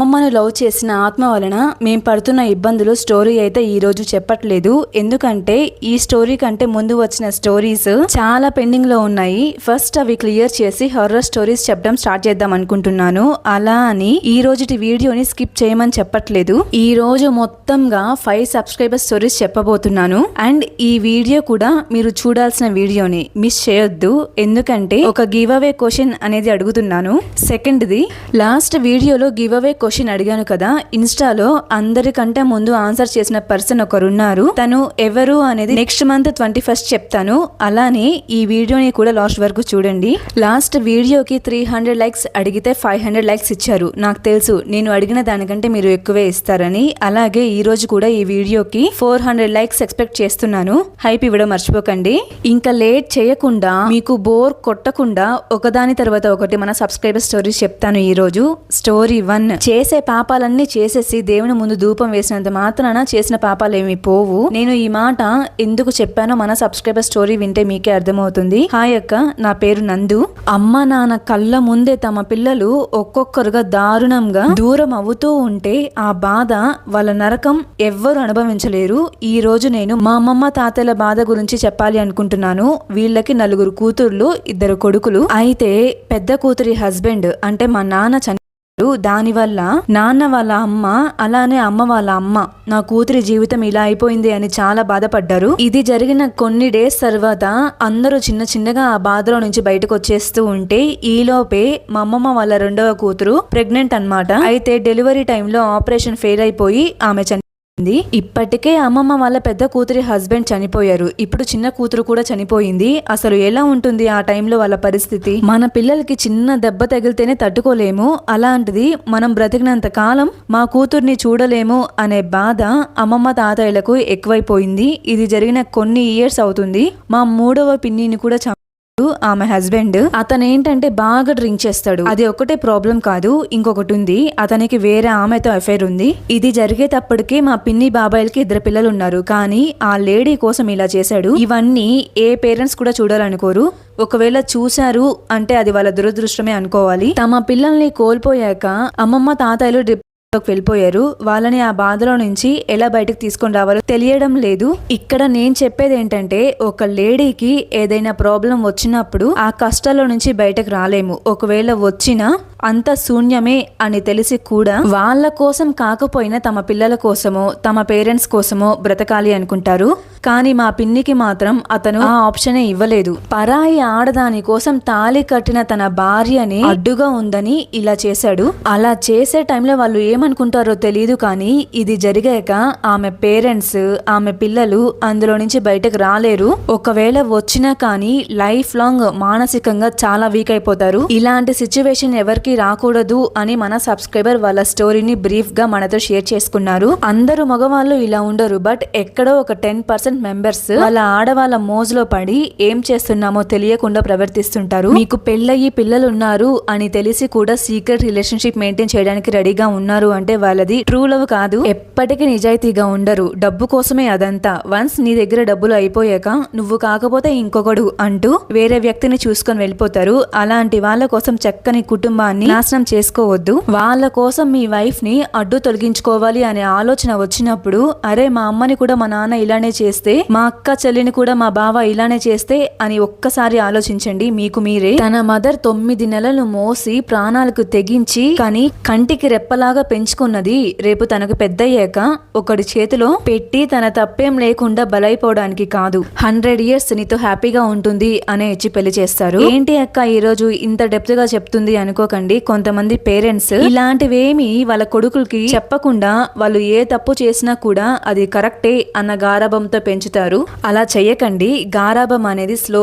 అమ్మమ్మను love చేసిన ఆత్మ వలన మేము పడుతున్న ఇబ్బందులు స్టోరీ అయితే ఈ రోజు చెప్పట్లేదు. ఎందుకంటే ఈ స్టోరీ కంటే ముందు వచ్చిన స్టోరీస్ చాలా పెండింగ్ లో ఉన్నాయి. ఫస్ట్ అవి క్లియర్ చేసి హారర్ స్టోరీస్ చెప్పడం స్టార్ట్ చేద్దాం అనుకుంటున్నాను. అలా అని ఈ రోజుటి వీడియోని స్కిప్ చేయమని చెప్పట్లేదు. ఈ రోజు మొత్తంగా 5 సబ్స్క్రైబర్ స్టోరీస్ చెప్పబోతున్నాను. అండ్ ఈ వీడియో కూడా మీరు చూడాల్సిన వీడియోని మిస్ చేయొద్దు. ఎందుకంటే ఒక గివ్ అవే క్వశ్చన్ అనేది అడుగుతున్నాను. సెకండ్ది, లాస్ట్ వీడియోలో గివ్ అవే క్వశ్చన్ అడిగాను కదా, ఇన్స్టాలో అందరికంటే ముందు ఆన్సర్ చేసిన పర్సన్ ఒకరున్నారు. తను ఎవరు అనేది నెక్స్ట్ మంత్ 21st చెప్తాను. అలానే ఈ వీడియోని కూడా లాస్ట్ వరకు చూడండి. లాస్ట్ వీడియోకి 300 లైక్స్ అడిగితే 500 లైక్స్ ఇచ్చారు. నాకు తెలుసు నేను అడిగిన దానికంటే మీరు ఎక్కువే ఇస్తారని. అలాగే ఈ రోజు కూడా ఈ వీడియోకి 400 లైక్స్ ఎక్స్పెక్ట్ చేస్తున్నాను. హైప్ ఇవ్వడం మర్చిపోకండి. ఇంకా లేట్ చేయకుండా, మీకు బోర్ కొట్టకుండా ఒకదాని తర్వాత ఒకటి మన సబ్స్క్రైబర్ స్టోరీస్ చెప్తాను. ఈ రోజు స్టోరీ 1. చేసే పాపాలన్నీ చేసేసి దేవుని ముందు ధూపం వేసినంత మాత్రాన చేసిన పాపాలేమి పోవు. నేను ఈ మాట ఎందుకు చెప్పానో మన సబ్స్క్రైబర్ స్టోరీ వింటే మీకే అర్థమవుతుంది. హాయ్ అక్క, నా పేరు నందు. అమ్మ నాన్న కళ్ళ ముందే తమ పిల్లలు ఒక్కొక్కరుగా దారుణంగా దూరం అవుతూ ఉంటే ఆ బాధ, వాళ్ళ నరకం ఎవ్వరు అనుభవించలేరు. ఈ రోజు నేను మా అమ్మమ్మ తాతయ్యల బాధ గురించి చెప్పాలి అనుకుంటున్నాను. వీళ్ళకి 4 కూతుర్లు, 2 కొడుకులు. అయితే పెద్ద కూతురి హస్బెండ్ అంటే మా నాన్న దానివల్ల నాన్న వాళ్ళ అమ్మ, అలానే అమ్మ వాళ్ళ అమ్మ నా కూతురి జీవితం ఇలా అయిపోయింది అని చాలా బాధపడ్డారు. ఇది జరిగిన కొన్ని డేస్ తర్వాత అందరూ చిన్నగా ఆ బాధలో నుంచి బయటకు వచ్చేస్తూ ఉంటే, ఈలోపే మా అమ్మమ్మ వాళ్ళ 2వ కూతురు ప్రెగ్నెంట్ అన్నమాట. అయితే డెలివరీ టైంలో ఆపరేషన్ ఫెయిల్ అయిపోయి ఆమె ఇప్పటికే అమ్మమ్మ వాళ్ళ పెద్ద కూతురి హస్బెండ్ చనిపోయారు. ఇప్పుడు చిన్న కూతురు కూడా చనిపోయింది. అసలు ఎలా ఉంటుంది ఆ టైంలో వాళ్ళ పరిస్థితి? మన పిల్లలకి చిన్న దెబ్బ తగిలితేనే తట్టుకోలేము. అలాంటిది మనం బ్రతికినంత కాలం మా కూతుర్ని చూడలేము అనే బాధ అమ్మమ్మ తాతయ్యలకు ఎక్కువైపోయింది. ఇది జరిగిన కొన్ని ఇయర్స్ అవుతుంది. మా 3వ పిన్నిని కూడా ఆమె హస్బెండ్, అతను ఏంటంటే బాగా డ్రింక్ చేస్తాడు. అది ఒకటే ప్రాబ్లం కాదు, ఇంకొకటి ఉంది. అతనికి వేరే ఆమెతో అఫైర్ ఉంది. ఇది జరిగేటప్పటికే మా పిన్ని బాబాయిలకి 2 పిల్లలు ఉన్నారు. కానీ ఆ లేడీ కోసం ఇలా చేశాడు. ఇవన్నీ ఏ పేరెంట్స్ కూడా చూడాలనుకోరు. ఒకవేళ చూశారు అంటే అది వాళ్ళ దురదృష్టమే అనుకోవాలి. తమ పిల్లల్ని కోల్పోయాక అమ్మమ్మ తాతయ్యలు వెళ్ళిపోయారు. వాళ్ళని ఆ బాధలో నుంచి ఎలా బయటకు తీసుకొని రావాలో తెలియడం లేదు. ఇక్కడ నేను చెప్పేది ఏంటంటే, ఒక లేడీకి ఏదైనా ప్రాబ్లం వచ్చినప్పుడు ఆ కష్టాల నుంచి బయటకు రాలేము. ఒకవేళ వచ్చినా అంత శూన్యమే అని తెలిసి కూడా వాళ్ళ కోసం కాకపోయినా తమ పిల్లల కోసమో తమ పేరెంట్స్ కోసమో బ్రతకాలి అనుకుంటారు. కానీ మా పిన్నికి మాత్రం అతను ఆ ఆప్షనే ఇవ్వలేదు. పరాయి ఆడదాని కోసం తాళి కట్టిన తన భార్యని అడ్డుగా ఉందని ఇలా చేశాడు. అలా చేసే టైంలో వాళ్ళు ఏమనుకుంటారో తెలియదు. కానీ ఇది జరిగాక ఆమె పేరెంట్స్, ఆమె పిల్లలు అందులో నుంచి బయటకు రాలేరు. ఒకవేళ వచ్చినా కానీ లైఫ్ లాంగ్ మానసికంగా చాలా వీక్ అయిపోతారు. ఇలాంటి సిచ్యువేషన్ ఎవరికి రాకూడదు అని మన సబ్స్క్రైబర్ వాళ్ళ స్టోరీని బ్రీఫ్ గా మనతో షేర్ చేసుకున్నారు. అందరూ మగవాళ్ళు ఇలా ఉండరు. బట్ ఎక్కడో ఒక 10% మెంబర్స్ వాళ్ళ ఆడవాళ్ళ మోజులో పడి ఏం చేస్తున్నామో తెలియకుండా ప్రవర్తిస్తుంటారు. మీకు పెళ్ళయి పిల్లలు ఉన్నారు అని తెలిసి కూడా సీక్రెట్ రిలేషన్షిప్ మెయింటైన్ చేయడానికి రెడీగా ఉన్నారు అంటే వాళ్ళది ట్రూ లవ్ కాదు. ఎప్పటికీ నిజాయితీగా ఉండరు. డబ్బు కోసమే అదంతా. వన్స్ నీ దగ్గర డబ్బులు అయిపోయాక నువ్వు కాకపోతే ఇంకొకడు అంటూ వేరే వ్యక్తిని చూసుకొని వెళ్ళిపోతారు. అలాంటి వాళ్ళ కోసం చక్కని కుటుంబాన్ని నాశనం చేసుకోవద్దు. వాళ్ళ కోసం మీ వైఫ్ ని అడ్డు తొలగించుకోవాలి అనే ఆలోచన వచ్చినప్పుడు, అరే మా అమ్మని కూడా మా నాన్న ఇలానే చేస్తే, మా అక్క చెల్లిని కూడా మా బావ ఇలానే చేస్తే అని ఒక్కసారి ఆలోచించండి. మీకు మీరే. తన మదర్ 9 నెలలు మోసి ప్రాణాలకు తెగించి కానీ కంటికి రెప్పలాగా పెంచుకున్నది రేపు తనకు పెద్దయ్యాక ఒకడి చేతిలో పెట్టి తన తప్పేం లేకుండా బలైపోవడానికి కాదు. 100 ఇయర్స్ నీతో హ్యాపీగా ఉంటుంది అనే ఇచ్చి పెళ్లి చేస్తారు. ఏంటి అక్క ఈ రోజు ఇంత డెప్త్ గా చెప్తుంది అనుకోకండి. కొంతమంది పేరెంట్స్ ఇలాంటివేమి వాళ్ళ కొడుకులకి చెప్పకుండా వాళ్ళు ఏ తప్పు చేసినా కూడా అది కరెక్టే అన్న గారాబంతో పెంచుతారు. అలా చెయ్యకండి. గారాబం అనేది స్లో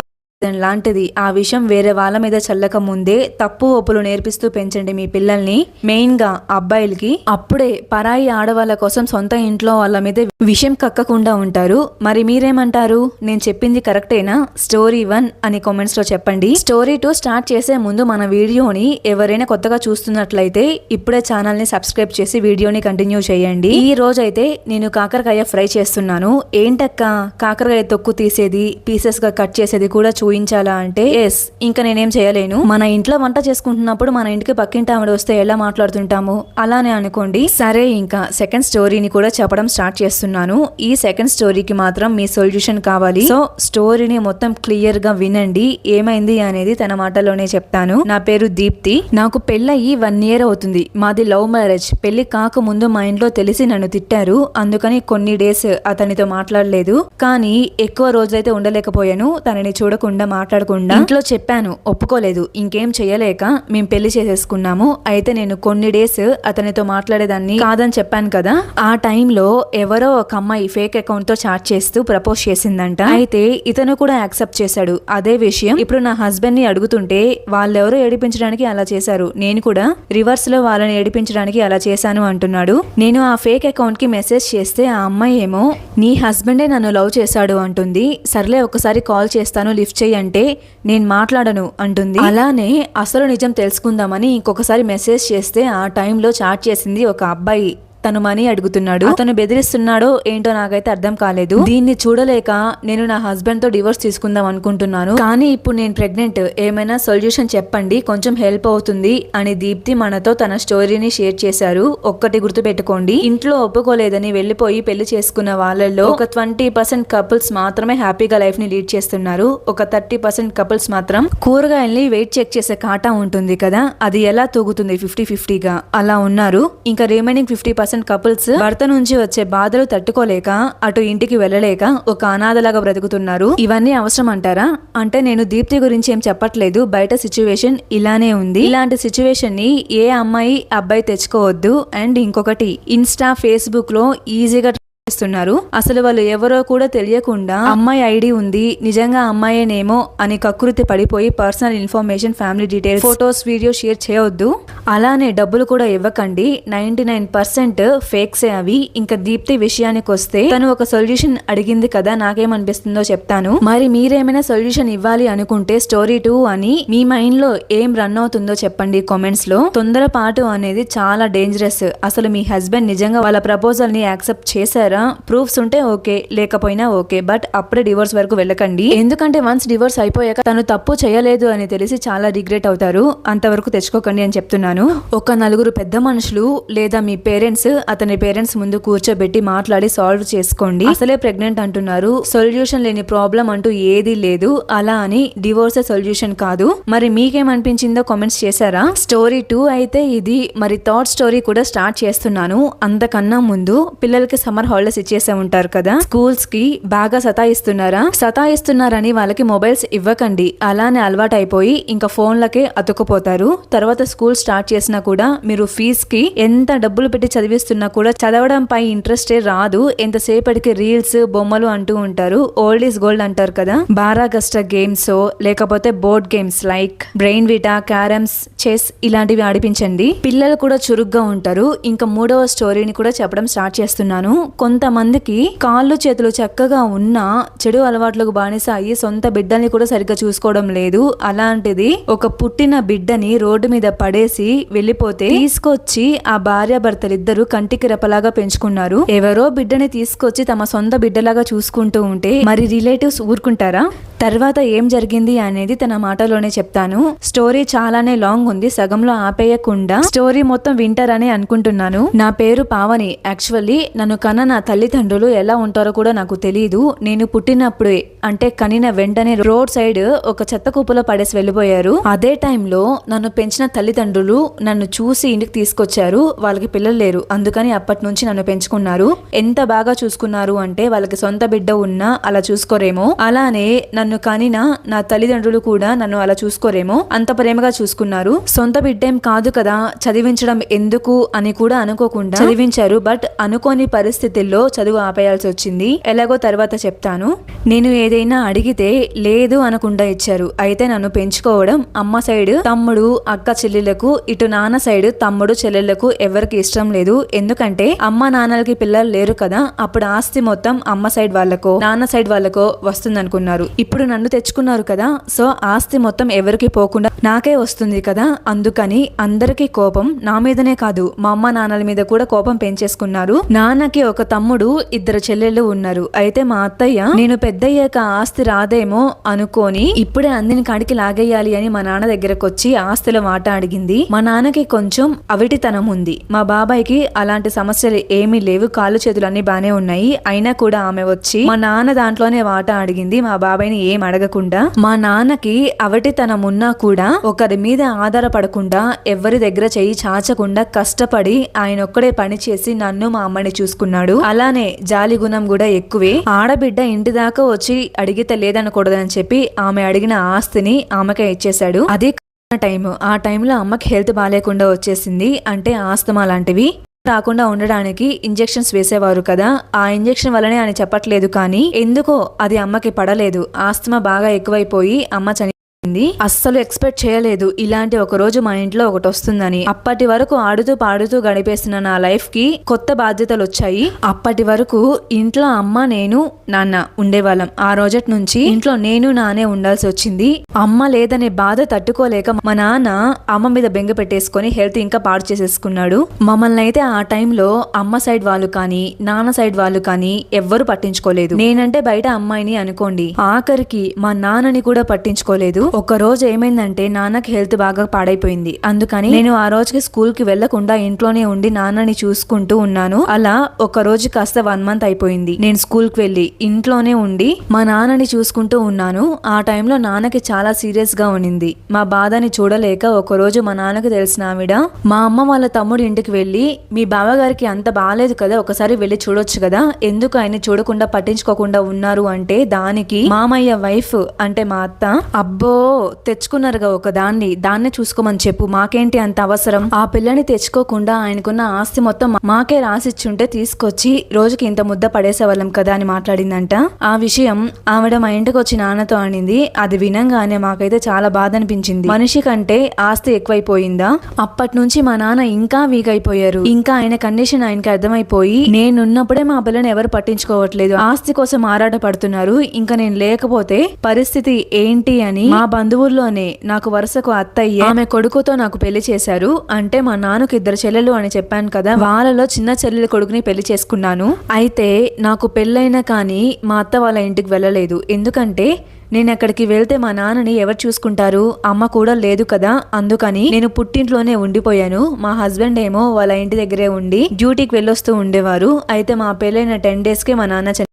లాంటిది. ఆ విషయం వేరే వాళ్ళ మీద చల్లక ముందే తప్పు ఒప్పులు నేర్పిస్తూ పెంచండి మీ పిల్లల్ని. మెయిన్ గా అబ్బాయిలకి. అప్పుడే పరాయి ఆడవాళ్ళ కోసం సొంత ఇంట్లో వాళ్ళ మీద విషయం కక్కకుండా ఉంటారు. మరి మీరేమంటారు? నేను చెప్పింది కరెక్టేనా? స్టోరీ 1 అని కామెంట్స్ లో చెప్పండి. స్టోరీ 2 స్టార్ట్ చేసే ముందు మన వీడియోని ఎవరైనా కొత్తగా చూస్తున్నట్లయితే ఇప్పుడే ఛానల్ ని సబ్స్క్రైబ్ చేసి వీడియోని కంటిన్యూ చేయండి. ఈ రోజైతే నేను కాకరకాయ ఫ్రై చేస్తున్నాను. ఏంటక్క కాకరకాయ తొక్కు తీసేది, పీసెస్ గా కట్ చేసేది కూడా ఊహించాలా అంటే ఎస్, ఇంకా నేనేం చేయలేను. మన ఇంట్లో వంట చేసుకుంటున్నప్పుడు మన ఇంటికి పక్కింటి ఆవిడ వస్తే ఎలా మాట్లాడుతుంటాము అలానే అనుకోండి. సరే, ఇంకా సెకండ్ స్టోరీని కూడా చెప్పడం స్టార్ట్ చేస్తున్నాను. ఈ సెకండ్ స్టోరీకి మాత్రం మీ సొల్యూషన్ కావాలి. సో స్టోరీని మొత్తం క్లియర్ గా వినండి. ఏమైంది అనేది తన మాటలోనే చెప్తాను. నా పేరు దీప్తి. నాకు పెళ్ళయి 1 year అవుతుంది. మాది లవ్ మ్యారేజ్. పెళ్లి కాకముందు మా ఇంట్లో తెలిసి నన్ను తిట్టారు. అందుకని కొన్ని డేస్ అతనితో మాట్లాడలేదు. కానీ ఎక్కువ రోజులైతే ఉండలేకపోయాను. తనని చూడకుండా మాట్లాడకుండా ఇంట్లో చెప్పాను, ఒప్పుకోలేదు. ఇంకేం చేయలేక మేము పెళ్లి చేసేసుకున్నాము. అయితే నేను కొన్ని డేస్ అతనితో మాట్లాడేదాన్ని కాదని చెప్పాను కదా. ఆ టైంలో ఎవరో ఒక అమ్మాయి ఫేక్ అకౌంట్ తో చాట్ చేస్తూ ప్రపోజ్ చేసిందంట. అయితే ఇతను కూడా యాక్సెప్ట్ చేశాడు. అదే విషయం ఇప్పుడు నా హస్బెండ్ ని అడుగుతుంటే వాళ్ళెవరో ఏడిపించడానికి అలా చేశారు, నేను కూడా రివర్స్ లో వాళ్ళని ఏడిపించడానికి అలా చేశాను అంటున్నాడు. నేను ఆ ఫేక్ అకౌంట్ కి మెసేజ్ చేస్తే ఆ అమ్మాయి ఏమో నీ హస్బెండే నన్ను లవ్ చేశాడు అంటుంది. సర్లే ఒకసారి కాల్ చేస్తాను, లిఫ్ట్ చేయి అంటే నేను మాట్లాడను అంటుంది. అలానే అసలు నిజం తెలుసుకుందామని ఇంకొకసారి మెసేజ్ చేస్తే ఆ టైంలో చాట్ చేసింది ఒక అబ్బాయి. తను మనీ అడుగుతున్నాడు. అతను బెదిరిస్తున్నాడో ఏంటో నాకైతే అర్థం కాలేదు. దీన్ని చూడలేక నేను నా హస్బెండ్ తో డివోర్స్ తీసుకుందాం అనుకుంటున్నాను. కానీ ఇప్పుడు నేను ప్రెగ్నెంట్, ఏమైనా సొల్యూషన్ చెప్పండి, కొంచెం హెల్ప్ అవుతుంది అని దీప్తి మనతో తన స్టోరీని షేర్ చేశారు. ఒక్కటి గుర్తు పెట్టుకోండి, ఇంట్లో ఒప్పుకోలేదని వెళ్లిపోయి పెళ్లి చేసుకున్న వాళ్ళల్లో ఒక 20% కపుల్స్ మాత్రమే హ్యాపీగా లైఫ్ ని లీడ్ చేస్తున్నారు. ఒక 30% కపుల్స్ మాత్రం కూరగాయల్ని వెయిట్ చెక్ చేసే కాటా ఉంటుంది కదా, అది ఎలా తూగుతుంది 50-50గా అలా ఉన్నారు. ఇంకా రిమైనింగ్ 50% కపుల్స్ భర్త నుంచి వచ్చే బాధలు తట్టుకోలేక అటు ఇంటికి వెళ్ళలేక ఒక అనాథలాగా బ్రతుకుతున్నారు. ఇవన్నీ అవసరం అంటారా? అంటే నేను దీప్తి గురించి ఏం చెప్పట్లేదు, బయట సిచ్యువేషన్ ఇలానే ఉంది. ఇలాంటి సిచ్యువేషన్ ని ఏ అమ్మాయి అబ్బాయి తెచ్చుకోవద్దు. అండ్ ఇంకొకటి, ఇన్స్టా ఫేస్బుక్ లో ఈజీగా చేస్తున్నారు. అసలు వాళ్ళు ఎవరో కూడా తెలియకుండా అమ్మాయి ఐడి ఉంది, నిజంగా అమ్మాయేనేమో అని కకృతి పడిపోయి personal information, family details, photos, video share చేయొద్దు. అలానే డబ్బులు కూడా ఇవ్వకండి. 99% ఫేక్సే అవి. ఇంకా దీప్తి విషయానికి వస్తే తను ఒక సొల్యూషన్ అడిగింది కదా, నాకేమనిపిస్తుందో చెప్తాను. మరి మీరేమైనా సొల్యూషన్ ఇవ్వాలి అనుకుంటే స్టోరీ 2 అని మీ మైండ్ లో ఏం రన్ అవుతుందో చెప్పండి కామెంట్స్ లో. తొందరపాటు అనేది చాలా డేంజరస్. అసలు మీ హస్బెండ్ నిజంగా వాళ్ళ ప్రపోజల్ ని యాక్సెప్ట్ చేశారా? ప్రూఫ్స్ ఉంటే ఓకే, లేకపోయినా ఓకే, బట్ అప్పుడే డివోర్స్ వరకు వెళ్ళకండి. ఎందుకంటే వన్స్ డివోర్స్ అయిపోయాక తను తప్పు చేయలేదు అని తెలిసి చాలా రిగ్రెట్ అవుతారు. అంతవరకు తెచ్చుకోకండి అని చెప్తున్నాను. ఒక 4 పెద్ద మనుషులు లేదా మీ పేరెంట్స్ అతని పేరెంట్స్ ముందు కూర్చోబెట్టి మాట్లాడి సాల్వ్ చేసుకోండి. అసలే ప్రెగ్నెంట్ అంటున్నారు, సొల్యూషన్ లేని ప్రాబ్లం అంటూ ఏదీ లేదు. అలా అని డివోర్స్ సొల్యూషన్ కాదు. మరి మీకేమనిపించిందో కామెంట్స్ చేశారా? స్టోరీ 2 అయితే ఇది. మరి థర్డ్ స్టోరీ కూడా స్టార్ట్ చేస్తున్నాను. అంతకన్నా ముందు పిల్లలకి సమ్మర్ హాలిడేస్ ఇచ్చేసే ఉంటారు కదా, స్కూల్స్ కి బాగా సతాయిస్తున్నారని వాళ్ళకి మొబైల్స్ ఇవ్వకండి. అలానే అలవాటు అయిపోయి ఇంకా ఫోన్లకే అతుక్కుపోతారు. తర్వాత స్కూల్ స్టార్ట్ చేసినా కూడా మీరు ఫీజ్ కి ఎంత డబ్బులు పెట్టి చదివిస్తున్నా కూడా చదవడం పై ఇంట్రెస్టే రాదు. ఎంతసేపటికి రీల్స్, బొమ్మలు అంటూ ఉంటారు. ఓల్డ్ ఈజ్ గోల్డ్ అంటారు కదా. బారాగస్టా గేమ్స్ లేకపోతే board games like brain Vita, carroms, chess ఇలాంటివి ఆడిపించండి. పిల్లలు కూడా చురుగ్గా ఉంటారు. ఇంకా 3వ స్టోరీని కూడా చెప్పడం స్టార్ట్ చేస్తున్నాను. కొంతమందికి కాళ్ళు చేతులు చక్కగా ఉన్నా చెడు అలవాట్లకు బానిస అయ్యి సొంత బిడ్డల్ని కూడా సరిగ్గా చూసుకోవడం లేదు. అలాంటిది ఒక పుట్టిన బిడ్డని రోడ్డు మీద పడేసి వెళ్ళిపోతే తీసుకొచ్చి ఆ భార్యాభర్తలిద్దరూ కంటికి రెపలాగా పెంచుకున్నారు. ఎవరో బిడ్డని తీసుకొచ్చి తమ సొంత బిడ్డలాగా చూసుకుంటూ ఉంటే మరి రిలేటివ్స్ ఊరుకుంటారా? తర్వాత ఏం జరిగింది అనేది తన మాటలోనే చెప్తాను. స్టోరీ చాలానే లాంగ్ ఉంది, సగంలో ఆపేయకుండా స్టోరీ మొత్తం వింటారని అనుకుంటున్నాను. నా పేరు పావని. యాక్చువల్లీ నన్ను కన్న నా తల్లిదండ్రులు ఎలా ఉంటారో కూడా నాకు తెలియదు. నేను పుట్టినప్పుడే అంటే కనిన వెంటనే రోడ్ సైడ్ ఒక చెత్త కుప్పలో పడేసి వెళ్ళిపోయారు. అదే టైంలో నన్ను పెంచిన తల్లిదండ్రులు నన్ను చూసి ఇంటికి తీసుకొచ్చారు. వాళ్ళకి పిల్లలు లేరు, అందుకని అప్పటి నుంచి నన్ను పెంచుకున్నారు. ఎంత బాగా చూసుకున్నారు అంటే వాళ్ళకి సొంత బిడ్డ ఉన్నా అలా చూసుకోరేమో, అలానే నన్ను కనిన నా తల్లిదండ్రులు కూడా నన్ను అలా చూసుకోరేమో, అంత ప్రేమగా చూసుకున్నారు. సొంత బిడ్డేం కాదు కదా, చదివించడం ఎందుకు అని కూడా అనుకోకుండా చదివించారు. బట్ అనుకోని పరిస్థితుల్లో చదువు ఆపేయాల్సి వచ్చింది. ఎలాగో తర్వాత చెప్తాను. నేను ఏదైనా అడిగితే లేదు అనకుండా ఇచ్చారు. అయితే నన్ను పెంచుకోవడం అమ్మ సైడ్ తమ్ముడు, అక్క చెల్లెళ్లకు, ఇటు నాన్న సైడ్ తమ్ముడు, చెల్లెళ్లకు ఎవరికి ఇష్టం లేదు. ఎందుకంటే అమ్మ నాన్నలకి పిల్లలు లేరు కదా, అప్పుడు ఆస్తి మొత్తం అమ్మ సైడ్ వాళ్ళకో నాన్న సైడ్ వాళ్ళకో వస్తుంది అనుకున్నారు. ఇప్పుడు ఇప్పుడు నన్ను తెచ్చుకున్నారు కదా, సో ఆస్తి మొత్తం ఎవరికి పోకుండా నాకే వస్తుంది కదా, అందుకని అందరికీ కోపం నా మీదనే కాదు మా అమ్మ నాన్నల మీద కూడా కోపం పెంచేసుకున్నారు. నాన్నకి ఒక తమ్ముడు, 2 చెల్లెళ్ళు ఉన్నారు. అయితే మా అత్తయ్య నేను పెద్దయ్యాక ఆస్తి రాదేమో అనుకోని ఇప్పుడే అందిని కాడికి లాగేయాలి అని మా నాన్న దగ్గరకు వచ్చి ఆస్తిలో వాటా అడిగింది. మా నాన్నకి కొంచెం అవిటితనం ఉంది. మా బాబాయ్కి అలాంటి సమస్యలు ఏమీ లేవు, కాళ్ళు చేతులు అన్ని బానే ఉన్నాయి. అయినా కూడా ఆమె వచ్చి మా నాన్న దాంట్లోనే వాటా అడిగింది, మా బాబాయ్ని ఏం అడగకుండా. మా నాన్నకి అవటితనం ఉన్నా కూడా ఒకరి మీద ఆధారపడకుండా ఎవరి దగ్గర చెయ్యి చాచకుండా కష్టపడి ఆయన ఒక్కడే పని చేసి నన్ను మా అమ్మని చూసుకున్నాడు. అలానే జాలి గుణం కూడా ఎక్కువే. ఆడబిడ్డ ఇంటి దాకా వచ్చి అడిగితే లేదనకూడదని చెప్పి ఆమె అడిగిన ఆస్తిని ఆమెకే ఇచ్చేశాడు. అది ఆ టైంలో అమ్మకి హెల్త్ బాగాలేకుండా వచ్చేసింది, అంటే ఆస్తమా లాంటివి రాకుండా ఉండడానికి ఇంజెక్షన్స్ వేసేవారు కదా, ఆ ఇంజెక్షన్ వల్లనే అని చెప్పట్లేదు కానీ ఎందుకో అది అమ్మకి పడలేదు. ఆస్తమా బాగా ఎక్కువైపోయి అమ్మ అస్సలు ఎక్స్పెక్ట్ చేయలేదు ఇలాంటి ఒక రోజు మా ఇంట్లో ఒకటి వస్తుందని. అప్పటి వరకు ఆడుతూ పాడుతూ గడిపేస్తున్న నా లైఫ్ కి కొత్త బాధ్యతలు వచ్చాయి. అప్పటి వరకు ఇంట్లో అమ్మ నేను నాన్న ఉండేవాళ్ళం. ఆ రోజటి నుంచి ఇంట్లో నేను నానే ఉండాల్సి వచ్చింది. అమ్మ లేదనే బాధ తట్టుకోలేక మా నాన్న అమ్మ మీద బెంగ పెట్టేసుకొని హెల్త్ ఇంకా పాడు చేసేసుకున్నాడు. మమ్మల్ని అయితే ఆ టైంలో అమ్మ సైడ్ వాళ్ళు కానీ నాన్న సైడ్ వాళ్ళు కానీ ఎవ్వరు పట్టించుకోలేదు. నేనంటే బయట అమ్మాయిని అనుకోండి, ఆఖరికి మా నాన్నని కూడా పట్టించుకోలేదు. ఒక రోజు ఏమైందంటే నాన్నకి హెల్త్ బాగా పాడైపోయింది. అందుకని నేను ఆ రోజుకి స్కూల్ కి వెళ్లకుండా ఇంట్లోనే ఉండి నాన్నని చూసుకుంటూ ఉన్నాను. అలా ఒక రోజు కాస్త 1 మంత్ అయిపోయింది. నేను స్కూల్ కి వెళ్లి ఇంట్లోనే ఉండి మా నాన్నని చూసుకుంటూ ఉన్నాను. ఆ టైంలో నాన్నకి చాలా సీరియస్ గా ఉన్నింది. మా బాధని చూడలేక ఒక రోజు మా నాన్నకి తెలిసిన ఆవిడ మా అమ్మ వాళ్ళ తమ్ముడు ఇంటికి వెళ్లి మీ బావగారికి అంత బాగాలేదు కదా, ఒకసారి వెళ్లి చూడొచ్చు కదా, ఎందుకు ఆయన చూడకుండా పట్టించుకోకుండా ఉన్నారు అంటే దానికి మామయ్య వైఫ్ అంటే మా అత్త అబ్బో తెచ్చుకున్నారుగా ఒక దాన్నే చూసుకోమని చెప్పు, మాకేంటి అంత అవసరం, ఆ పిల్లని తెచ్చుకోకుండా ఆయనకున్న ఆస్తి మొత్తం మాకే రాసిచ్చుంటే తీసుకొచ్చి రోజుకి ఇంత ముద్ద పడేసేవాళ్ళం కదా అని మాట్లాడిందంట. ఆ విషయం ఆవిడ మా ఇంటికి వచ్చి నాన్నతో అనింది. అది వినంగానే మాకైతే చాలా బాధ అనిపించింది. మనిషి కంటే ఆస్తి ఎక్కువైపోయిందా? అప్పటి నుంచి మా నాన్న ఇంకా వీక్ అయిపోయారు. ఇంకా ఆయన కండిషన్ ఆయనకి అర్థమైపోయి నేనున్నప్పుడే మా పిల్లని ఎవరు పట్టించుకోవట్లేదు, ఆస్తి కోసం ఆరాట పడుతున్నారు, ఇంకా నేను లేకపోతే పరిస్థితి ఏంటి అని మా బంధువుల్లోనే నాకు వరుసకు అత్తయ్య ఆమె కొడుకుతో నాకు పెళ్లి చేశారు. అంటే మా నాన్నకు 2 చెల్లెలు అని చెప్పాను కదా, వాళ్ళలో చిన్న చెల్లెల కొడుకుని పెళ్లి చేసుకున్నాను. అయితే నాకు పెళ్ళైనా కానీ మా అత్త వాళ్ళ ఇంటికి వెళ్ళలేదు. ఎందుకంటే నేను అక్కడికి వెళ్తే మా నాన్నని ఎవరు చూసుకుంటారు, అమ్మ కూడా లేదు కదా, అందుకని నేను పుట్టింట్లోనే ఉండిపోయాను. మా హస్బెండ్ ఏమో వాళ్ళ ఇంటి దగ్గరే ఉండి డ్యూటీకి వెళ్ళొస్తూ ఉండేవారు. అయితే మా పెళ్ళైన 10 days కే మా నాన్న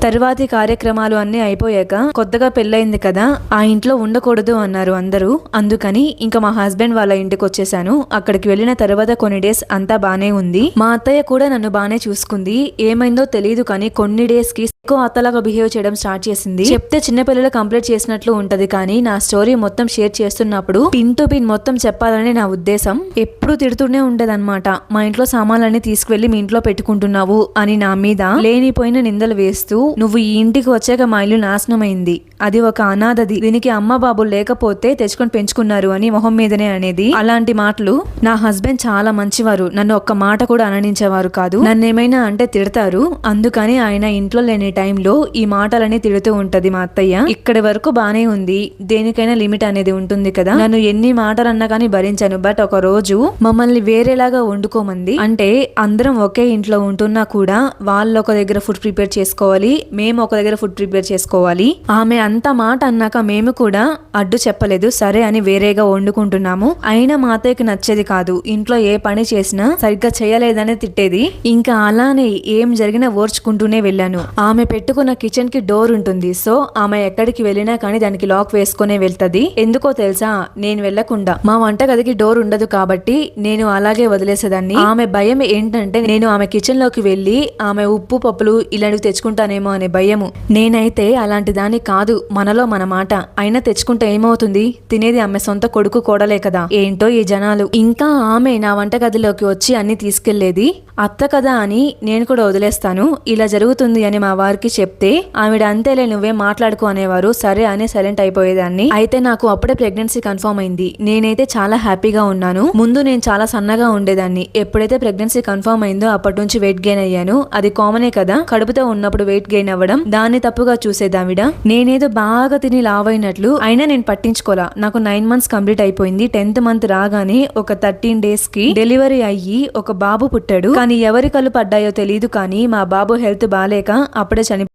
తర్వాతి కార్యక్రమాలు అన్ని అయిపోయాక కొత్తగా పెళ్ళయింది కదా, ఆ ఇంట్లో ఉండకూడదు అన్నారు అందరూ. అందుకని ఇంకా మా హస్బెండ్ వాళ్ళ ఇంటికి వచ్చేసాను. అక్కడికి వెళ్ళిన తర్వాత కొన్ని డేస్ అంతా బానే ఉంది. మా అత్తయ్య కూడా నన్ను బానే చూసుకుంది. ఏమైందో తెలియదు కానీ కొన్ని డేస్ కి ఎక్కువ అత్తలాగా బిహేవ్ చేయడం స్టార్ట్ చేసింది. చెప్తే చిన్నపిల్లలు కంప్లీట్ చేసినట్లు ఉంటది కానీ నా స్టోరీ మొత్తం షేర్ చేస్తున్నప్పుడు పిన్ టు పిన్ మొత్తం చెప్పాలని నా ఉద్దేశం. ఎప్పుడు తిడుతూనే ఉండేదన్నమాట. మా ఇంట్లో సామాన్లన్నీ తీసుకువెళ్లి మీ ఇంట్లో పెట్టుకుంటున్నావు అని నా మీద లేనిపోయిన నిందలు వేస్తూ, నువ్వు ఈ ఇంటికి వచ్చాక మా ఇల్లు నాశనమైంది, అది ఒక అనాథది, దీనికి అమ్మ బాబు లేకపోతే తెచ్చుకొని పెంచుకున్నారు అని మొహం మీదనే అనేది. అలాంటి మాటలు. నా హస్బెండ్ చాలా మంచివారు, నన్ను ఒక్క మాట కూడా అననించేవారు కాదు. నన్నేమైనా అంటే తిడతారు. అందుకని ఆయన ఇంట్లో లేని టైంలో ఈ మాటలని తిడుతూ ఉంటది మా అత్తయ్య. ఇక్కడి వరకు బానే ఉంది, దేనికైనా లిమిట్ అనేది ఉంటుంది కదా. నన్ను ఎన్ని మాటలన్నా కానీ భరించాను. బట్ ఒక రోజు మమ్మల్ని వేరేలాగా వండుకోమంది. అంటే అందరం ఒకే ఇంట్లో ఉంటున్నా కూడా వాళ్ళు ఒక దగ్గర ఫుడ్ ప్రిపేర్ చేసుకోవాలి, మేము ఒక దగ్గర ఫుడ్ ప్రిపేర్ చేసుకోవాలి. ఆమె అంత మాట అన్నాక మేము కూడా అడ్డు చెప్పలేదు, సరే అని వేరేగా వండుకుంటున్నాము. అయినా మా అత్తయ్యకి నచ్చేది కాదు. ఇంట్లో ఏ పని చేసినా సరిగ్గా చేయలేదని తిట్టేది. ఇంకా అలానే ఏం జరిగినా ఓర్చుకుంటూనే వెళ్ళాను. ఆమె పెట్టుకున్న కిచెన్ కి డోర్ ఉంటుంది. సో ఆమె ఎక్కడికి వెళ్ళినా కానీ దానికి లాక్ వేసుకునే వెళ్తది. ఎందుకో తెలుసా, నేను వెళ్లకుండా. మా వంటగదికి డోర్ ఉండదు కాబట్టి నేను అలాగే వదిలేసేదాన్ని. ఆమె భయం ఏంటంటే నేను ఆమె కిచెన్ లోకి వెళ్లి ఆమె ఉప్పు పప్పులు ఇలాంటివి తెచ్చుకుంటానేమో అనే భయము. నేనైతే అలాంటి దాన్ని కాదు, మనలో మన మాట. అయినా తెచ్చుకుంటే ఏమవుతుంది, తినేది ఆమె సొంత కొడుకు కోడలే కదా. ఏంటో ఈ జనాలు. ఇంకా ఆమె నా వంటగదిలోకి వచ్చి అన్ని తీసుకెళ్లేది. అత్త కదా అని నేను కూడా వదిలేస్తాను, ఇలా జరుగుతుంది అని మా వారు వారికి చెప్తే ఆవిడ అంతేలే నువ్వేం మాట్లాడుకో అనేవారు. సరే అని సైలెంట్ అయిపోయేదాన్ని. అయితే నాకు అప్పుడే ప్రెగ్నెన్సీ కన్ఫర్మ్ అయింది. నేనైతే చాలా హ్యాపీగా ఉన్నాను. ముందు నేను చాలా సన్నగా ఉండేదాన్ని. ఎప్పుడైతే ప్రెగ్నెన్సీ కన్ఫర్మ్ అయిందో అప్పటి నుంచి వెయిట్ గెయిన్ అయ్యాను. అది కామనే కదా, కడుపుతో ఉన్నప్పుడు వెయిట్ గెయిన్ అవ్వడం. దాన్ని తప్పుగా చూసేదావిడ. నేనేదో బాగా తిని లావైనట్లు. అయినా నేను పట్టించుకోలా. నాకు 9 months కంప్లీట్ అయిపోయింది. 10th month రాగానే ఒక 13 days కి డెలివరీ అయ్యి ఒక బాబు పుట్టాడు. కానీ ఎవరి కళ్ళు పడ్డాయో తెలియదు, కానీ మా బాబు హెల్త్ బాలేక అప్పుడే చనిపోయాడు.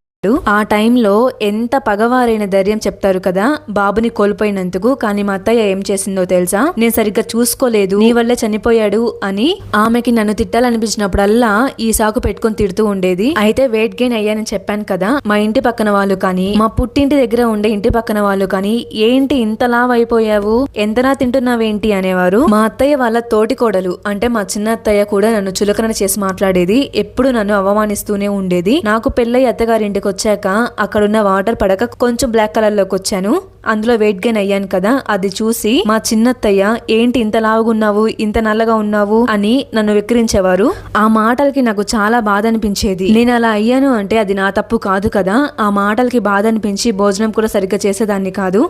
ఆ టైంలో ఎంత పగవారైన ధైర్యం చెప్తారు కదా బాబుని కోల్పోయినందుకు. కానీ మా అత్తయ్య ఏం చేసిందో తెలుసా? నేను సరిగ్గా చూసుకోలేదు, నీ వల్లే చనిపోయాడు అని. ఆమెకి నన్ను తిట్టాలనిపించినప్పుడల్లా ఈ సాకు పెట్టుకుని తిడుతూ ఉండేది. అయితే వెయిట్ గెయిన్ అయ్యానని చెప్పాను కదా, మా ఇంటి పక్కన వాళ్ళు కానీ మా పుట్టింటి దగ్గర ఉండే ఇంటి పక్కన వాళ్ళు కానీ ఏంటి ఇంత లావ్ అయిపోయావు, ఎంతనా తింటున్నావేంటి అనేవారు. మా అత్తయ్య వాళ్ళ తోటి కోడలు అంటే మా చిన్న అత్తయ్య కూడా నన్ను చులకన చేసి మాట్లాడేది. ఎప్పుడు నన్ను అవమానిస్తూనే ఉండేది. నాకు పెళ్ళై అత్తగారింటికి వచ్చాక అక్కడున్న వాటర్ పడక కొంచెం బ్లాక్ కలర్ లోకి వచ్చాను. అందులో వెయిట్ గెయిన్ అయ్యాను కదా, అది చూసి మా చిన్నత్తయ్య ఏంటి ఇంత లావుగున్నావు, ఇంత నల్లగా ఉన్నావు అని నన్ను వెక్కిరించేవారు. ఆ మాటలకి నాకు చాలా బాధ అనిపించేది. నేను అలా అయ్యాను అంటే అది నా తప్పు కాదు కదా. ఆ మాటలకి బాధ అనిపించి భోజనం కూడా సరిగ్గా చేసేదాన్ని కాదు.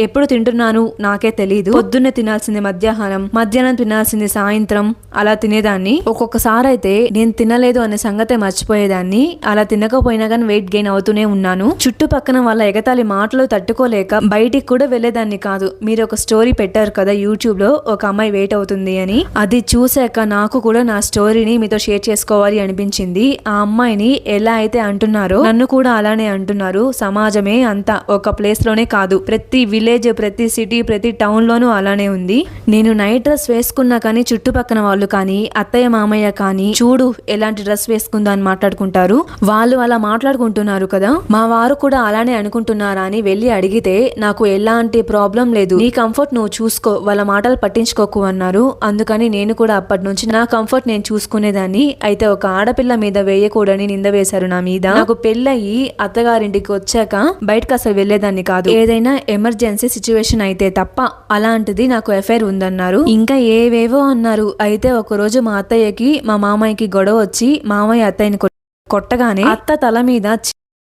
ఎప్పుడు తింటున్నాను నాకే తెలీదు. పొద్దున్నే తినాల్సింది మధ్యాహ్నం తినాల్సింది సాయంత్రం, అలా తినేదాన్ని. ఒక్కొక్కసారి అయితే నేను తినలేదు అనే సంగతే మర్చిపోయేదాన్ని. అలా తినకపోయినా కానీ వెయిట్ గెయిన్ అవుతూనే ఉన్నాను. చుట్టుపక్కన వాళ్ళ ఎగతాళి మాటలు తట్టుకోలేక బయటికి కూడా వెళ్లేదాన్ని కాదు. మీరు ఒక స్టోరీ పెట్టారు కదా యూట్యూబ్ లో, ఒక అమ్మాయి వెయిట్ అవుతుంది అని. అది చూసాక నాకు కూడా నా స్టోరీని మీతో షేర్ చేసుకోవాలి అనిపించింది. ఆ అమ్మాయిని ఎలా అయితే అంటున్నారో నన్ను కూడా అలానే అంటున్నారు. సమాజమే అంతా, ఒక ప్లేస్ లోనే కాదు, ప్రతి విలేజ్, ప్రతి సిటీ, ప్రతి టౌన్ లోనూ అలానే ఉంది. నేను నైట్ డ్రెస్ వేసుకున్నా కానీ చుట్టుపక్కన వాళ్ళు కానీ అత్తయ్య మామయ్య కానీ చూడు ఎలాంటి డ్రెస్ వేసుకుందా అని మాట్లాడుకుంటారు. వాళ్ళు అలా మాట్లాడుకుంటున్నారు కదా, మా వారు కూడా అలానే అనుకుంటున్నారా అని వెళ్ళి అడిగితే నాకు ఎలాంటి ప్రాబ్లం లేదు, నీ కంఫర్ట్ నువ్వు చూసుకో, వాళ్ళ మాటలు పట్టించుకోకు అన్నారు. అందుకని నేను కూడా అప్పటి నుంచి నా కంఫర్ట్ నేను చూసుకునేదాన్ని. అయితే ఒక ఆడపిల్ల మీద వేయకూడని నింద వేశారు నా మీద. నాకు పెళ్ళయి అత్తగారింటికి వచ్చాక బయటకు అసలు వెళ్లేదాన్ని కాదు. ఏదైనా ఎమర్జెన్సీ సిచ్యువేషన్ అయితే తప్ప. అలాంటిది నాకు ఎఫైర్ ఉందన్నారు. ఇంకా ఏవేవో అన్నారు. అయితే ఒక రోజు మా అత్తయ్యకి మా మామయ్యకి గొడవ వచ్చి మామయ్య అత్తయ్యని కొట్టగానే అత్త తల మీద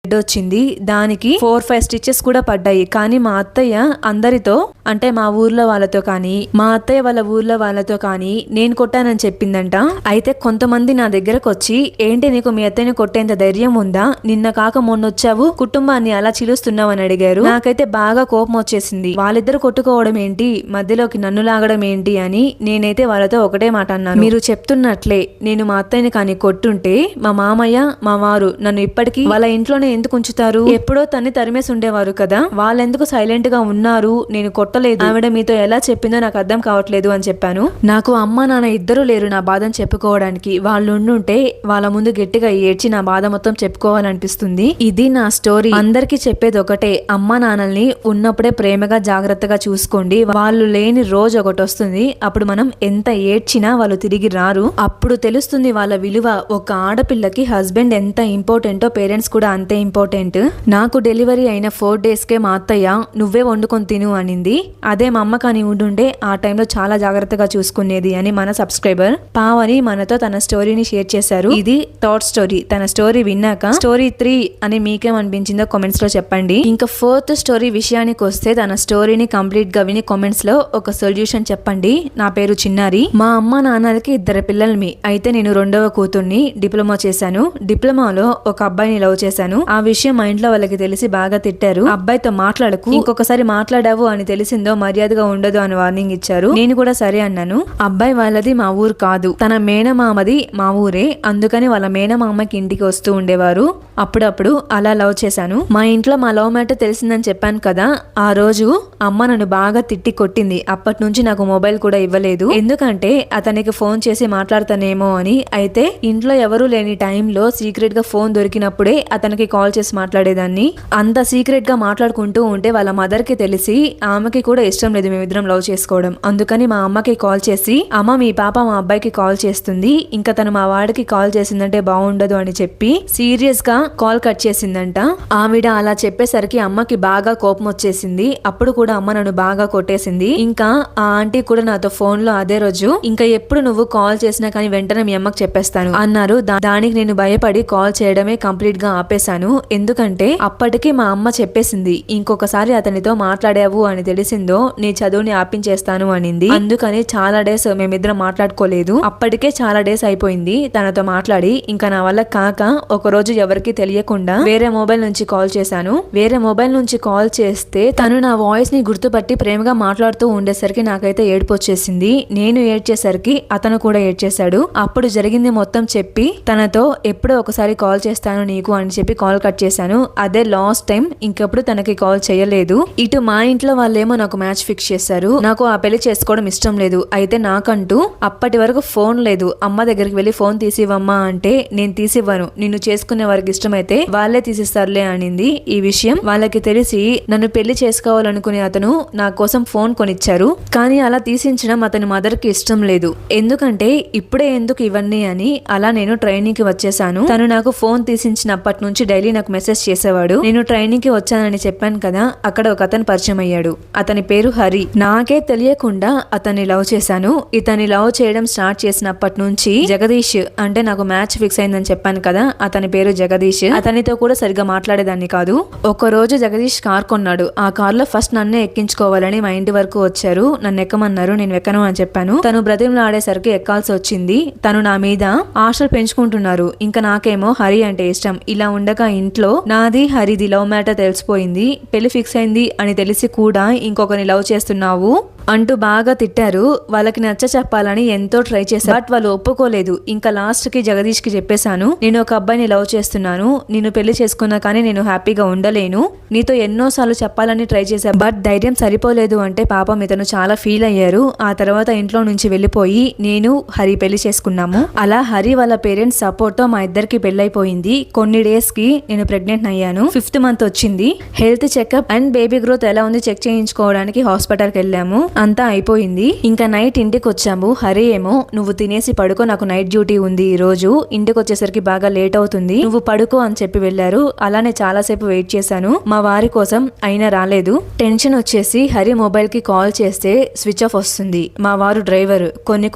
వచ్చింది. దానికి 4-5 స్టిచెస్ కూడా పడ్డాయి. కానీ మా అత్తయ్య అందరితో అంటే మా ఊర్లో వాళ్ళతో కానీ మా అత్తయ్య వాళ్ళ ఊర్లో వాళ్ళతో కానీ నేను కొట్టానని చెప్పిందంట. అయితే కొంతమంది నా దగ్గరకు వచ్చి ఏంటి నీకు మీ అత్తయ్యని కొట్టేంత ధైర్యం ఉందా, నిన్న కాక మొన్నొచ్చావు కుటుంబాన్ని అలా చిలుస్తున్నావు అని అడిగారు. నాకైతే బాగా కోపం వచ్చేసింది. వాళ్ళిద్దరు కొట్టుకోవడం ఏంటి, మధ్యలోకి నన్ను లాగడం ఏంటి అని నేనైతే వాళ్ళతో ఒకటే మాట అన్నాను. మీరు చెప్తున్నట్లే నేను మా అత్తయ్యని కానీ కొట్టుంటే మా మామయ్య మా వారు నన్ను ఇప్పటికీ వాళ్ళ ఇంట్లోనే ఎందుకు ఉంచుతారు, ఎప్పుడో తన్ని తరిమేసి ఉండేవారు కదా, వాళ్ళెందుకు సైలెంట్ గా ఉన్నారు, నేను కొట్టలేదు, ఆవిడ మీతో ఎలా చెప్పిందో నాకు అర్థం కావట్లేదు అని చెప్పాను. నాకు అమ్మ నాన్న ఇద్దరు లేరు నా బాధను చెప్పుకోవడానికి. వాళ్ళు ఉండుంటే వాళ్ళ ముందు గట్టిగా ఏడ్చి నా బాధ మొత్తం చెప్పుకోవాలనిపిస్తుంది. ఇది నా స్టోరీ. అందరికీ చెప్పేది ఒకటే, అమ్మ నాన్నల్ని ఉన్నప్పుడే ప్రేమగా జాగ్రత్తగా చూసుకోండి. వాళ్ళు లేని రోజు ఒకటి వస్తుంది, అప్పుడు మనం ఎంత ఏడ్చినా వాళ్ళు తిరిగి రారు. అప్పుడు తెలుస్తుంది వాళ్ళ విలువ. ఒక ఆడపిల్లకి హస్బెండ్ ఎంత ఇంపార్టెంటో పేరెంట్స్ కూడా అంతే ఇంపార్టెంట్. నాకు డెలివరీ అయిన 4 days కే మా అత్తయ్య నువ్వే వండుకొని తిను అనింది. అదే మా అమ్మ కానీ ఉండుంటే ఆ టైంలో చాలా జాగ్రత్తగా చూసుకునేది అని మన సబ్స్క్రైబర్ పావని మనతో తన స్టోరీని షేర్ చేశారు. ఇది థర్డ్ స్టోరీ. తన స్టోరీ విన్నాక స్టోరీ 3 అని మీకేమనిపించిందో కామెంట్స్ లో చెప్పండి. ఇంకా 4th స్టోరీ విషయానికి వస్తే తన స్టోరీని కంప్లీట్ గా విని కామెంట్స్ లో ఒక సొల్యూషన్ చెప్పండి. నా పేరు చిన్నారి. మా అమ్మ నాన్నలకి 2 పిల్లలమి. అయితే నేను 2వ కూతుర్ని. డిప్లొమా చేశాను. డిప్లొమాలో ఒక అబ్బాయిని లవ్ చేశాను. ఆ విషయం మా ఇంట్లో వాళ్ళకి తెలిసి బాగా తిట్టారు. అబ్బాయితో మాట్లాడకు, ఇంకొకసారి మాట్లాడావు అని తెలిసిందో మర్యాదగా ఉండదు అని వార్నింగ్ ఇచ్చారు. నేను కూడా సరే అన్నాను. అబ్బాయి వాళ్ళది మా ఊరు కాదు, తన మేనమామది మా ఊరే. అందుకని వాళ్ళ మేనమామకి ఇంటికి వస్తూ ఉండేవారు. అప్పుడప్పుడు అలా లవ్ చేశాను. మా ఇంట్లో మా లవ్ మ్యాటర్ తెలిసిందని చెప్పాను కదా, ఆ రోజు అమ్మ నన్ను బాగా తిట్టి కొట్టింది. అప్పటి నుంచి నాకు మొబైల్ కూడా ఇవ్వలేదు, ఎందుకంటే అతనికి ఫోన్ చేసి మాట్లాడతానేమో అని. అయితే ఇంట్లో ఎవరూ లేని టైంలో సీక్రెట్ గా ఫోన్ దొరికినప్పుడే అతనికి కాల్ చేసి మాట్లాడేదాన్ని. అంత సీక్రెట్ గా మాట్లాడుకుంటూ ఉంటే వాళ్ళ మదర్ కి తెలిసి ఆమెకి కూడా ఇష్టం లేదు మేమిద్దరం లవ్ చేసుకోవడం. అందుకని మా అమ్మకి కాల్ చేసి, అమ్మ మీ పాప మా అబ్బాయికి కాల్ చేస్తుంది, ఇంకా తను మా వాడికి కాల్ చేసిందంటే బాగుండదు అని చెప్పి సీరియస్ గా కాల్ కట్ చేసిందంట. ఆవిడ అలా చెప్పేసరికి అమ్మకి బాగా కోపం వచ్చేసింది. అప్పుడు కూడా అమ్మ నన్ను బాగా కొట్టేసింది. ఇంకా ఆ ఆంటీ కూడా నాతో ఫోన్ లో అదే రోజు, ఇంకా ఎప్పుడు నువ్వు కాల్ చేసినా కానీ వెంటనే మీ అమ్మకి చెప్పేస్తాను అన్నారు. దానికి నేను భయపడి కాల్ చేయడమే కంప్లీట్ గా ఆపేశాను. చేశాను. ఎందుకంటే అప్పటికి మా అమ్మ చెప్పేసింది, ఇంకొకసారి అతనితో మాట్లాడావు అని తెలిసిందో నీ చదువుని ఆపించేస్తాను అనింది. అందుకని చాలా డేస్ మేమిద్దరం మాట్లాడుకోలేదు. అప్పటికే చాలా డేస్ అయిపోయింది తనతో మాట్లాడి. ఇంకా నా వల్ల కాక ఒక రోజు ఎవరికి తెలియకుండా వేరే మొబైల్ నుంచి కాల్ చేశాను. వేరే మొబైల్ నుంచి కాల్ చేస్తే తను నా వాయిస్ ని గుర్తుపట్టి ప్రేమగా మాట్లాడుతూ ఉండేసరికి నాకైతే ఏడుపు వచ్చేసింది. నేను ఏడ్చేసరికి అతను కూడా ఏడ్చేశాడు. అప్పుడు జరిగింది మొత్తం చెప్పి తనతో ఎప్పుడో ఒకసారి కాల్ చేస్తాను నీకు అని చెప్పి కాల్ కట్ చేశాను. అదే లాస్ట్ టైం. ఇంకెప్పుడు తనకి కాల్ చేయలేదు. ఇటు మా ఇంట్లో వాళ్ళేమో నాకు మ్యాచ్ ఫిక్స్ చేశారు. నాకు ఆ పెళ్లి చేసుకోవడం ఇష్టం లేదు. అయితే నాకంటూ అప్పటి వరకు ఫోన్ లేదు. అమ్మ దగ్గరికి వెళ్ళి ఫోన్ తీసివమ్మా అంటే నేను తీసివ్వను, నిన్ను చేసుకునే వారికి ఇష్టమైతే వాళ్ళే తీసిస్తారులే అనింది. ఈ విషయం వాళ్ళకి తెలిసి నన్ను పెళ్లి చేసుకోవాలనుకునే అతను నా కోసం ఫోన్ కొనిచ్చారు. కానీ అలా తీసించడం అతని మదర్ కి ఇష్టం లేదు. ఎందుకంటే ఇప్పుడే ఎందుకు ఇవన్నీ అని అలా నేను ట్రైనింగ్ కి వచ్చేసాను. తను నాకు ఫోన్ తీసించినప్పటి నుంచి డైలీ నాకు మెసేజ్ చేసేవాడు. నేను ట్రైనింగ్ కి వచ్చానని చెప్పాను కదా, అక్కడ ఒక అతను పరిచయం అయ్యాడు. అతని పేరు హరి. నాకే తెలియకుండా అతన్ని లవ్ చేశాను. ఇతన్ని లవ్ చేయడం స్టార్ట్ చేసినప్పటి నుంచి జగదీష్ అంటే నాకు మ్యాచ్ ఫిక్స్ అయిందని చెప్పాను కదా, అతని పేరు జగదీష్. అతనితో కూడా సరిగ్గా మాట్లాడేదాన్ని కాదు. ఒక రోజు జగదీష్ కార్ కొన్నాడు. ఆ కార్ లో ఫస్ట్ నన్నే ఎక్కించుకోవాలని మా ఇంటి వరకు వచ్చారు. నన్ను ఎక్కమన్నారు. నేను ఎక్కను అని చెప్పాను. తను బ్రతిమలాడేసరికి ఎక్కాల్సి వచ్చింది. తను నా మీద ఆశలు పెంచుకుంటున్నారు. ఇంకా నాకేమో హరి అంటే ఇష్టం. ఇలా ఉండగా ఇంట్లో నాది హరిది లవ్ మ్యాటర్ తెలిసిపోయింది. పెళ్లి ఫిక్స్ అయింది అని తెలిసి కూడా ఇంకొకరిని లవ్ చేస్తున్నావు అంటూ బాగా తిట్టారు. వాళ్ళకి నచ్చ చెప్పాలని ఎంతో ట్రై చేశాను. బట్ వాళ్ళు ఒప్పుకోలేదు. ఇంకా లాస్ట్ కి జగదీష్ కి చెప్పేశాను, నేను ఒక అబ్బాయిని లవ్ చేస్తున్నాను, నిన్ను పెళ్లి చేసుకున్నా కానీ నేను హ్యాపీగా ఉండలేను, నీతో ఎన్నోసార్లు చెప్పాలని ట్రై చేశా బట్ ధైర్యం సరిపోలేదు అంటే పాపం ఇతను చాలా ఫీల్ అయ్యారు. ఆ తర్వాత ఇంట్లో నుంచి వెళ్ళిపోయి నేను హరి పెళ్లి చేసుకున్నాము. అలా హరి వాళ్ళ పేరెంట్స్ సపోర్ట్ తో మా ఇద్దరికి పెళ్ళైపోయింది. కొన్ని డేస్ కి నేను ప్రెగ్నెంట్ అయ్యాను. 5th మంత్ వచ్చింది. Health checkup and baby growth ఎలా ఉంది చెక్ చేయించుకోవడానికి హాస్పిటల్ కి వెళ్ళాము. అంతా అయిపోయింది. ఇంకా నైట్ ఇంటికి వచ్చాము. హరి ఏమో నువ్వు తినేసి పడుకో, నాకు నైట్ డ్యూటీ ఉంది ఈ రోజు, ఇంటికి వచ్చేసరికి బాగా లేట్ అవుతుంది, నువ్వు పడుకో అని చెప్పి వెళ్లారు. అలానే చాలాసేపు వెయిట్ చేశాను మా వారి కోసం, అయినా రాలేదు. టెన్షన్ వచ్చేసి హరి మొబైల్ కి కాల్ చేస్తే స్విచ్ ఆఫ్ వస్తుంది. మా వారు డ్రైవర్.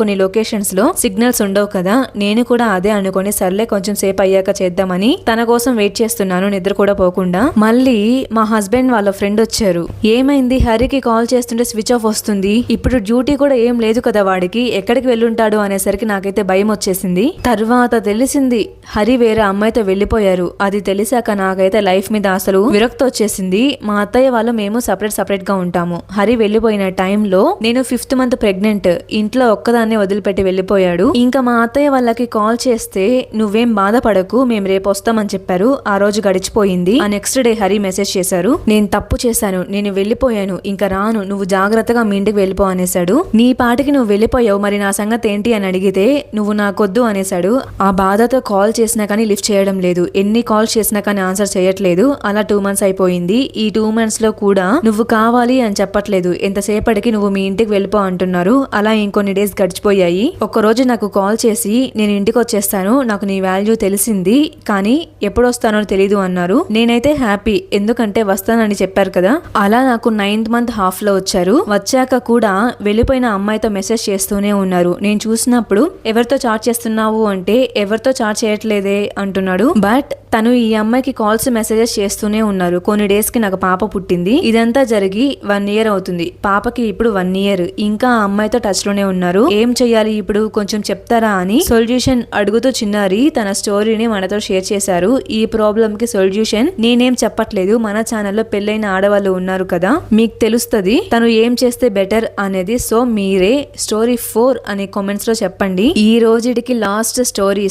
కొన్ని లొకేషన్స్ లో సిగ్నల్స్ ఉండవు కదా, నేను కూడా అదే అనుకుని సర్లే కొంచెం సేపు అయ్యాక చేద్దామని తన కోసం వెయిట్ చేస్తున్నాను నిద్ర కూడా పోకుండా. మళ్ళీ మా హస్బెండ్ వాళ్ళ ఫ్రెండ్ వచ్చారు. ఏమైంది, హరికి కాల్ చేస్తుంటే స్విచ్ ఆఫ్ వస్తుంది, ఇప్పుడు డ్యూటీ కూడా ఏం లేదు కదా వాడికి, ఎక్కడికి వెళ్ళుంటాడు అనేసరికి నాకైతే భయం వచ్చేసింది. తర్వాత తెలిసింది హరి వేరే అమ్మాయితో వెళ్ళిపోయారు. అది తెలిసాక నాకైతే లైఫ్ మీద అసలు విరక్తి వచ్చేసింది. మా అత్తయ్య వాళ్ళు మేము సపరేట్ గా ఉంటాము. హరి వెళ్ళిపోయిన టైంలో నేను 5th మంత్ ప్రెగ్నెంట్. ఇంట్లో ఒక్కదాన్ని వదిలిపెట్టి వెళ్ళిపోయాడు. ఇంకా మా అత్తయ్య వాళ్ళకి కాల్ చేస్తే నువ్వేం బాధపడకు, మేము రేపు వస్తామని చెప్పారు. ఆ రోజు గడిచిపోయింది. ఆ నెక్స్ట్ డే హరి మెసేజ్ చేశారు, నేను తప్పు చేశాను, నేను వెళ్ళిపోయాను, ఇంకా రాను, నువ్వు జాగ్రత్తగా మీ ఇంటికి వెళ్ళిపో అనేసాడు. నీ పాటికి నువ్వు వెళ్ళిపోయావు, మరి నా సంగతి ఏంటి అని అడిగితే నువ్వు నాకొద్దు అనేసాడు. ఆ బాధతో కాల్ చేసినా కానీ లిఫ్ట్ చేయడం లేదు, ఎన్ని కాల్స్ చేసినా కానీ ఆన్సర్ చేయట్లేదు. అలా 2 months అయిపోయింది. ఈ 2 months లో కూడా నువ్వు కావాలి అని చెప్పట్లేదు, ఎంతసేపటికి నువ్వు మీ ఇంటికి వెళ్ళిపో అంటున్నారు. అలా ఇంకొన్ని డేస్ గడిచిపోయాయి. ఒక రోజు నాకు కాల్ చేసి నేను ఇంటికి వచ్చేస్తాను, నాకు నీ వాల్యూ తెలిసింది, కానీ ఎప్పుడు వస్తానో తెలీదు అన్నారు. నేనైతే హ్యాపీ, ఎందుకంటే వస్తానని చెప్పారు కదా. అలా నాకు 9th month హాఫ్ లో వచ్చారు. వచ్చాక కూడా వెళ్ళిపోయిన అమ్మాయితో మెసేజ్ చేస్తూనే ఉన్నారు. నేను చూసినప్పుడు ఎవరితో చాట్ చేస్తున్నావు అంటే ఎవరితో చాట్ చేయట్లేదే అంటున్నాడు. బట్ తను ఈ అమ్మాయికి కాల్స్ మెసేజెస్ చేస్తూనే ఉన్నారు. కొన్ని డేస్ కి నాకు పాప పుట్టింది. ఇదంతా జరిగి 1 year అవుతుంది. పాపకి ఇప్పుడు 1 year. ఇంకా ఆ అమ్మాయితో టచ్ లోనే ఉన్నారు. ఏం చెయ్యాలి ఇప్పుడు కొంచెం చెప్తారా అని సొల్యూషన్ అడుగుతూ చిన్నారి తన స్టోరీని మనతో షేర్ చేశారు. ఈ ప్రాబ్లం కి సొల్యూషన్ నేనేం చెప్పట్లేదు, మన ఛానల్లో పెళ్ళైన ఆడవాళ్ళు ఉన్నారు కదా, మీకు తెలుస్తుంది తను ఏం చేస్తే బెటర్ అనేది. సో మీరే స్టోరీ 4 అనే కామెంట్స్ లో చెప్పండి. ఈ రోజుకి లాస్ట్ స్టోరీ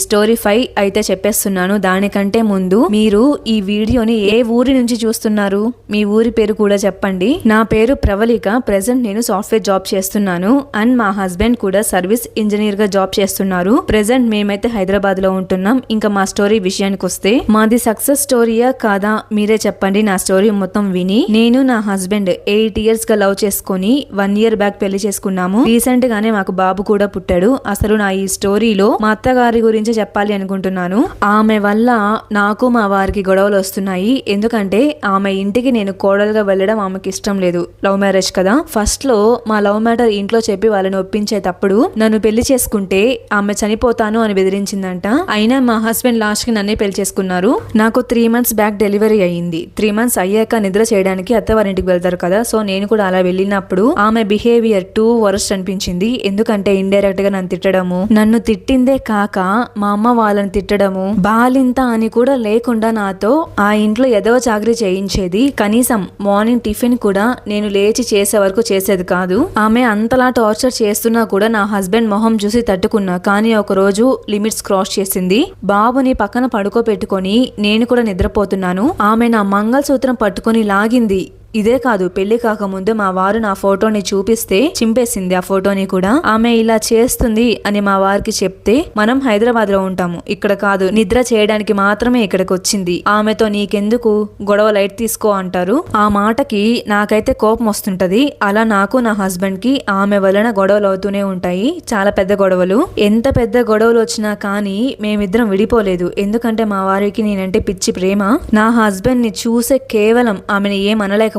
5 అయితే చెప్పేస్తున్నాను. దానికంటే ముందు మీరు ఈ వీడియోని ఏ ఊరి నుంచి చూస్తున్నారు, మీ ఊరి పేరు కూడా చెప్పండి. నా పేరు ప్రవళిక. ప్రెసెంట్ నేను సాఫ్ట్వేర్ జాబ్ చేస్తున్నాను అండ్ మా హస్బెండ్ కూడా సర్వీస్ ఇంజనీర్ గా జాబ్ చేస్తున్నారు. ప్రెసెంట్ మేమైతే హైదరాబాద్ లో ఉంటున్నాం. ఇంకా మా స్టోరీ విషయానికి వస్తే మాది సక్సెస్ స్టోరీయా కాదా మీరే చెప్పండి. నా స్టోరీ మొత్తం విని నేను నా హస్బెండ్ 8 years గా లవ్ చేసుకొని 1 year బ్యాక్ పెళ్లి చేసుకున్నాము. రీసెంట్ గానే మాకు బాబు కూడా పుట్టాడు. అసలు నా ఈ స్టోరీలో మా అత్తగారి గురించి చెప్పాలి అనుకుంటున్నాను. ఆమె వల్ల నాకు మా వారికి గొడవలు వస్తున్నాయి. ఎందుకంటే ఆమె ఇంటికి నేను కోడలుగా వెళ్ళడం ఆమెకి ఇష్టం లేదు. లవ్ మ్యారేజ్ కదా. ఫస్ట్ లో మా లవ్ మ్యాటర్ ఇంట్లో చెప్పి వాళ్ళని ఒప్పించేటప్పుడు నన్ను పెళ్లి చేసుకుంటే ఆమె చనిపోతాను అని బెదిరించిందంట. అయినా మా హస్బెండ్ లాస్ట్ కి నన్నే పెళ్లి చేసుకున్నారు. నాకు 3 months బ్యాక్ డెలివరీ అయ్యింది. 3 months అయ్యాక నిద్ర చేయడానికి అత్తవారింటికి వెళ్తారు కదా. సో నేను కూడా అలా వెళ్ళినప్పుడు ఆమె బిహేవియర్ టూ వరస్ట్ అనిపించింది. ఎందుకంటే ఇండైరెక్ట్ గా నన్ను తిట్టడము, నన్ను తిట్టిందే కాక మా అమ్మ వాళ్ళని తిట్టడము, బాలింత అని కూడా లేకుండా నాతో ఆ ఇంట్లో ఎదవ చాకరీ చేయించేది. కనీసం మార్నింగ్ టిఫిన్ కూడా నేను లేచి చేసే వరకు చేసేది కాదు. ఆమె అంతలా టార్చర్ చేస్తున్నా కూడా నా హస్బెండ్ మొహం చూసి తట్టుకున్నా. కానీ ఒక రోజు లిమిట్స్ క్రాస్ చేసింది. బాబుని పక్కన పడుకోబెట్టుకొని నేను కూడా నిద్రపోతున్నాను. ఆమె నా మంగళసూత్రం పట్టుకొని లాగింది. ఇదే కాదు, పెళ్లి కాకముందు మా వారు నా ఫోటోని చూపిస్తే చింపేసింది ఆ ఫోటోని కూడా. ఆమె ఇలా చేస్తుంది అని మా వారికి చెప్తే మనం హైదరాబాద్ లో ఉంటాము, ఇక్కడ కాదు, నిద్ర చేయడానికి మాత్రమే ఇక్కడికి వచ్చింది. ఆమెతో నీకెందుకు, గొడవ లైట్ తీసుకో అంటారు. ఆ మాటకి నాకైతే కోపం వస్తుంటది. అలా నాకు నా హస్బెండ్ కి ఆమె వలన గొడవలు అవుతూనే ఉంటాయి. చాలా పెద్ద గొడవలు. ఎంత పెద్ద గొడవలు వచ్చినా కానీ మేమిద్దరం విడిపోలేదు. ఎందుకంటే మా వారికి నేనంటే పిచ్చి ప్రేమ. నా హస్బెండ్ ని చూసే కేవలం ఆమెను ఏమనలేక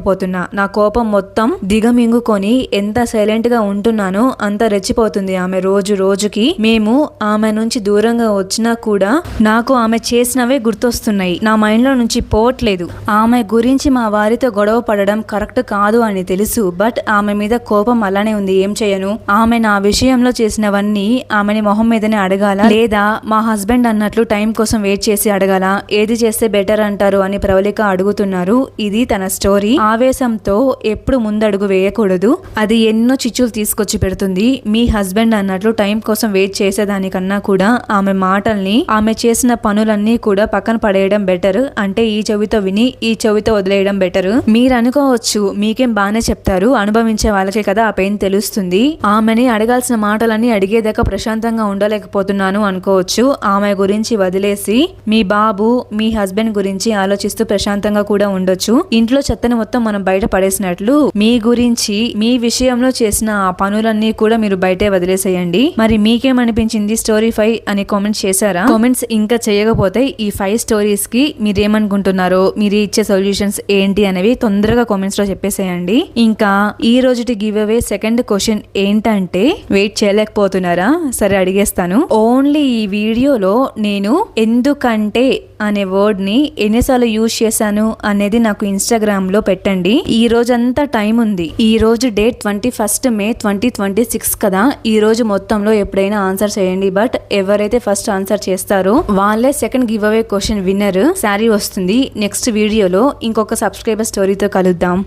నా కోపం మొత్తం దిగమింగుకొని ఎంత సైలెంట్ గా ఉంటున్నానో అంత రెచ్చిపోతుంది ఆమె రోజు రోజుకి. మేము ఆమె నుంచి దూరంగా వచ్చినా కూడా నాకు ఆమె చేసినవే గుర్తొస్తున్నాయి. నా మైండ్ లో నుంచి పోవట్లేదు. ఆమె గురించి మా వారితో గొడవ పడడం కరెక్ట్ కాదు అని తెలుసు. బట్ ఆమె మీద కోపం అలానే ఉంది. ఏం చేయను. ఆమె నా విషయంలో చేసినవన్నీ ఆమెని మొహం మీదనే అడగాల, లేదా మా హస్బెండ్ అన్నట్లు టైం కోసం వెయిట్ చేసి అడగాల. ఏది చేస్తే బెటర్ అంటారు అని ప్రవళిక అడుగుతున్నారు. ఇది తన స్టోరీ. ఆవేశంతో ఎప్పుడు ముందడుగు వేయకూడదు. అది ఎన్నో చిచ్చులు తీసుకొచ్చి పెడుతుంది. మీ హస్బెండ్ అన్నట్లు టైం కోసం వెయిట్ చేసేదానికన్నా కూడా ఆమె మాటల్ని, ఆమె చేసిన పనులన్నీ కూడా పక్కన పడేయడం బెటర్. అంటే ఈ చెవితో విని ఈ చెవితో వదిలేయడం బెటర్. మీరు అనుకోవచ్చు మీకేం బానే చెప్తారు, అనుభవించే వాళ్ళకే కదా ఆ పెయిన్ తెలుస్తుంది. ఆమెని అడగాల్సిన మాటలన్నీ అడిగేదాకా ప్రశాంతంగా ఉండలేకపోతున్నాను అనుకోవచ్చు. ఆమె గురించి వదిలేసి మీ బాబు, మీ హస్బెండ్ గురించి ఆలోచిస్తూ ప్రశాంతంగా కూడా ఉండొచ్చు. ఇంట్లో చెత్తని మొత్తం మనం బయట పడేసినట్లు మీ గురించి, మీ విషయంలో చేసిన ఆ పనులన్నీ కూడా మీరు బయటే వదిలేసేయండి. మరి మీకేమనిపించింది స్టోరీ 5 అని కామెంట్ చేశారా? కామెంట్స్ ఇంకా చేయకపోతే ఈ 5 స్టోరీస్ కి మీరేమనుకుంటున్నారో, మీరు ఇచ్చే సొల్యూషన్స్ ఏంటి అనేవి తొందరగా కామెంట్స్ లో చెప్పేసేయండి. ఇంకా ఈ రోజుటి గివ్ అవే సెకండ్ క్వశ్చన్ ఏంటంటే, వెయిట్ చేయలేకపోతున్నారా? సరే అడిగేస్తాను. ఓన్లీ ఈ వీడియోలో నేను ఎందుకంటే అనే వర్డ్ ని ఎన్నిసార్లు యూజ్ చేశాను అనేది నాకు ఇన్స్టాగ్రామ్ లో పెట్టండి. ఈ రోజంతా టైం ఉంది. ఈ రోజు డేట్ 21 May 2026 కదా. ఈ రోజు మొత్తంలో ఎప్పుడైనా ఆన్సర్ చేయండి. బట్ ఎవరైతే ఫస్ట్ ఆన్సర్ చేస్తారో వాళ్ళే second give away question winner. Sari వస్తుంది. నెక్స్ట్ వీడియోలో ఇంకొక సబ్స్క్రైబర్ స్టోరీతో కలుద్దాం.